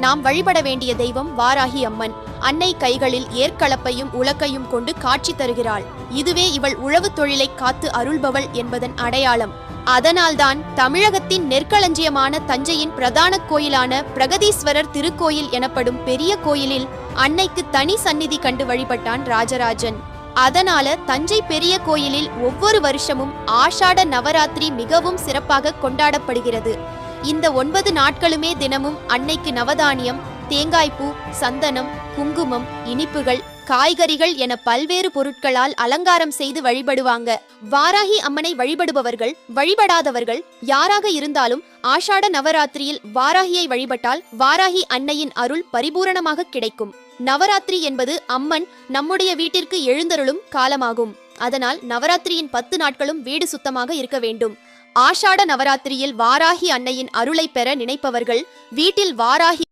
நாம் வழிபட வேண்டிய தெய்வம் வாராகி அம்மன். அன்னை கைகளில் ஏற்களப்பையும் உலக்கையும் கொண்டு காட்சி தருகிறாள். இதுவே இவள் உழவு தொழிலை காத்து அருள்பவள் என்பதன் அடையாளம். அதனால்தான் தமிழகத்தின் நெற்களஞ்சியமான தஞ்சையின் பிரதான கோயிலான பிரகதீஸ்வரர் திருக்கோயில் எனப்படும் பெரிய கோயிலில் அன்னைக்கு தனி சந்நிதி கண்டு வழிபட்டான் ராஜராஜன். அதனால தஞ்சை பெரிய கோயிலில் ஒவ்வொரு வருஷமும் ஆஷாட நவராத்திரி மிகவும் சிறப்பாக கொண்டாடப்படுகிறது. இந்த 9 நாட்களுமே தினமும் அன்னைக்கு நவதானியம், தேங்காய்ப்பூ, சந்தனம், குங்குமம், இனிப்புகள், காய்கறிகள் என பல்வேறு பொருட்களால் அலங்காரம் செய்து வழிபடுவாங்க. வாராகி அம்மனை வழிபடுபவர்கள், வழிபடாதவர்கள் யாராக இருந்தாலும் ஆஷாட நவராத்திரியில் வாராகியை வழிபட்டால் வாராகி அன்னையின் அருள் பரிபூரணமாக கிடைக்கும். நவராத்திரி என்பது அம்மன் நம்முடைய வீட்டிற்கு எழுந்தருளும் காலமாகும். அதனால் நவராத்திரியின் 10 நாட்களும் வீடு சுத்தமாக இருக்க வேண்டும். ஆஷாட நவராத்திரியில் வாராகி அன்னையின் அருளை பெற நினைப்பவர்கள் வீட்டில் வாராகி